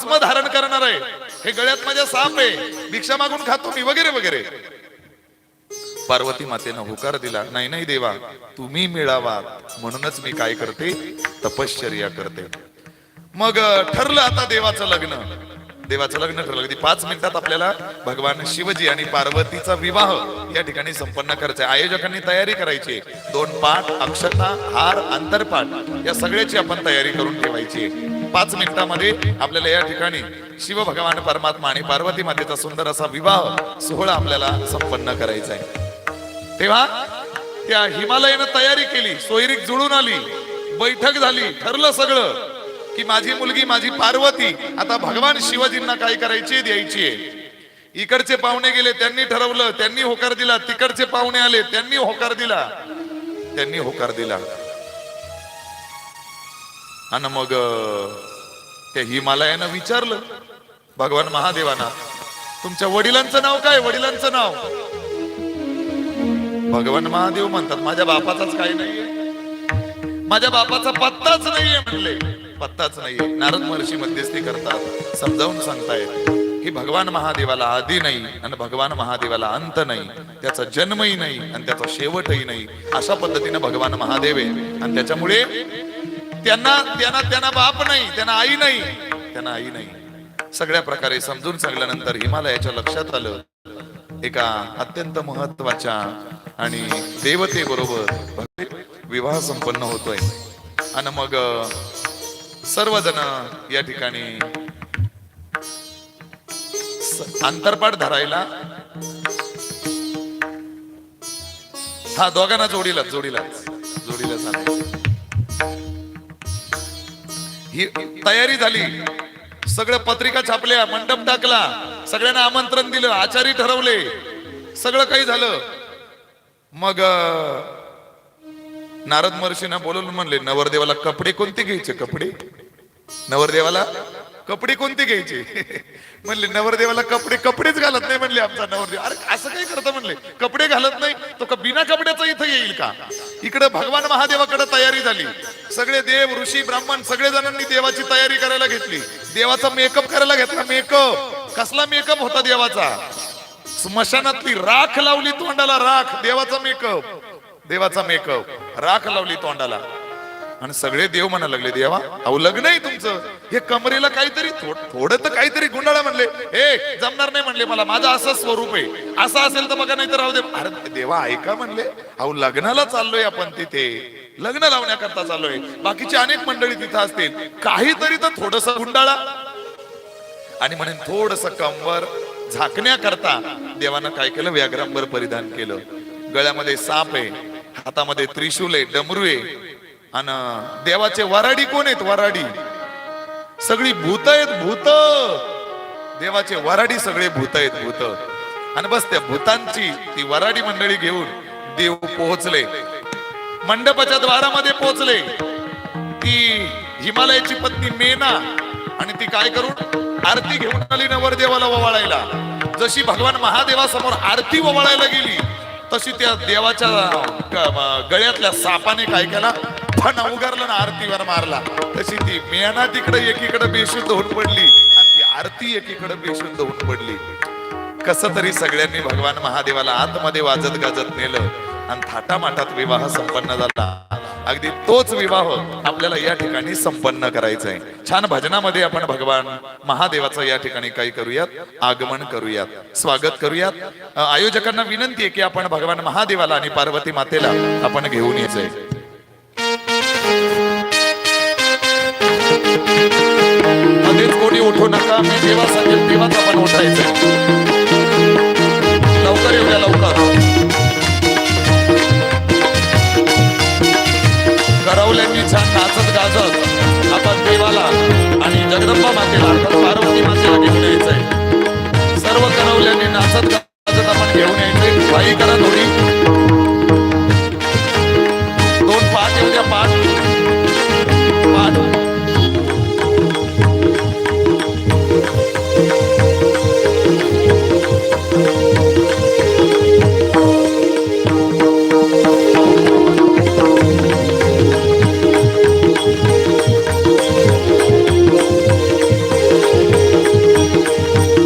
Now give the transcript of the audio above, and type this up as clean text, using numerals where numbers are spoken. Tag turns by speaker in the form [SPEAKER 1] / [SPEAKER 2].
[SPEAKER 1] भस्म धारण करणार आहे, हे गळ्यात माझ्या साप आहे, भिक्षा मागून खातो मी, वगैरे वगैरे. पार्वती मातेनं होकार दिला, नाही नाही देवा, तुम्ही मिळावा म्हणूनच मी काय करते, तपश्चर्या करते. मग ठरलं आता देवाचं लग्न. देवाचं लग्न ठरलं. अगदी 5 मिनिटात आपल्याला भगवान शिवजी आणि पार्वतीचा विवाह या ठिकाणी संपन्न करायचा आहे. आयोजकांनी तयारी करायची. 2 पाठ, अक्षता, हार, अंतरपाठ या सगळ्याची आपण तयारी करून ठेवायची. 5 मिनिटांमध्ये आपल्याला या ठिकाणी शिव भगवान परमात्मा आणि पार्वती मातेचा सुंदर असा विवाह सोहळा आपल्याला संपन्न करायचा आहे. तेव्हा त्या हिमालयानं तयारी केली, सोयरीक जुळून आली, बैठक झाली, ठरलं सगळं की माझी मुलगी माझी पार्वती आता भगवान शिवाजींना काय करायची, द्यायची आहे. इकडचे पाहुणे गेले, त्यांनी ठरवलं, त्यांनी होकार दिला. तिकडचे पाहुणे आले, त्यांनी होकार दिला, त्यांनी होकार दिला. आणि मग त्या हिमालयानं विचारलं भगवान महादेवांना, तुमच्या वडिलांचं नाव काय, वडिलांचं नाव. भगवान महादेव म्हणतात, माझ्या बापाचाच काही नाहीये, माझ्या बापाचा पत्ताच नाहीये म्हणले, पत्ताच नाहीये. नारद महर्षी मध्यस्थी करतात, समजावून सांगतायत की भगवान महादेवाला आदी नाही आणि भगवान महादेवाला अंत नाही, त्याचा जन्मही नाही आणि त्याचा शेवटही नाही. अशा पद्धतीने भगवान महादेव आहे आणि त्याच्यामुळे त्यांना बाप नाही, त्यांना आई नाही, त्यांना आई नाही. सगळ्या प्रकारे समजून सांगल्यानंतर हिमालयाच्या लक्षात आलं एका अत्यंत महत्वाच्या आणि देवते बरोबर विवाह संपन्न होतोय. आणि मग सर्वजण या ठिकाणी अंतरपाठ धरायला, हा दोघांना जोडीला ही तयारी झाली. सगळं पत्रिका छापल्या, मंडप टाकला, सगळ्यांना आमंत्रण दिलं, आचारी ठरवले, सगळं काही झालं. मग नारद महर्षींना बोलवून म्हणले, नवरदेवाला कपडे कोणते घ्यायचे, कपडे नवरदेवाला कपडे कोणते घ्यायचे. म्हणले नवरदेवाला कपडेच घालत नाही म्हणले आमचा नवरदेव. अरे असं काय करतं म्हणले, कपडे घालत नाही तो का बिना कपड्याचा इथं येईल का. इकडे भगवान महादेवाकडे तयारी झाली. सगळे देव ऋषी ब्राह्मण सगळे जणांनी देवाची तयारी करायला घेतली. देवाचा मेकअप करायला घेतला. मेकअप कसला मेकअप होता देवाचा, स्मशानातली राख लावली तोंडाला, राख, देवाचा मेकअप, देवाचा मेकअप, राख लावली तोंडाला. आणि सगळे देव म्हणायला लागले, देवा अहो लग्न आहे तुमचं, हे कमरेला काहीतरी थोडं तर काहीतरी गुंडाळा म्हणले. हे जमणार नाही म्हणले, मला माझं असं स्वरूप आहे, असं असेल तर बघा, नाही तर राहू दे. अरे देवा ऐका म्हणले, अहो लग्नाला चाललोय आपण, तिथे लग्न लावण्याकरता चाललोय, बाकीची अनेक मंडळी तिथं असतील, काहीतरी तर थोडस गुंडाळा. आणि म्हणून थोडस कंबर झाकण्याकरता देवानं काय केलं, व्याघ्रांबर परिधान केलं. गळ्यामध्ये साप आहे, हातामध्ये त्रिशूल आहे, डमरू आहे. आणि देवाचे वराडी कोण आहेत, वराडी सगळी भूत आहेत, भूत. देवाचे वराडी सगळे भूत आहेत, भूत. आणि बस त्या भूतांची ती वराडी मंडळी घेऊन देव पोहोचले, मंडपाच्या द्वारामध्ये पोहोचले. ती हिमालयाची पत्नी मेना, आणि ती काय करून आरती घेऊन आली नवरदेवाला ओवाळायला. जशी भगवान महादेवासमोर आरती ओवाळायला गेली, तशी त्या देवाच्या गळ्यातल्या सापाने काय केला, फण उगारला ना, आरतीवर मारला. तशी ती मेना तिकडे एकीकडे बेशुद्ध होऊन पडली आणि ती आरती एकीकडे बेशुद्ध होऊन पडली. कस तरी सगळ्यांनी भगवान महादेवाला आतमध्ये वाजत गाजत नेलं आणि थाटामाटात विवाह संपन्न झाला. अगदी तोच विवाह आपल्याला या ठिकाणी संपन्न करायचा आहे. छान भजनामध्ये आपण भगवान महादेवाचं या ठिकाणी काही करूयात, आगमन करूयात, स्वागत करूयात. आयोजकांना विनंती आहे की आपण भगवान महादेवाला आणि पार्वती मातेला आपण घेऊन यायचंय. मध्येच कोणी उठू नका, मी देवा सांगेल तेव्हाच आपण उठायचंय.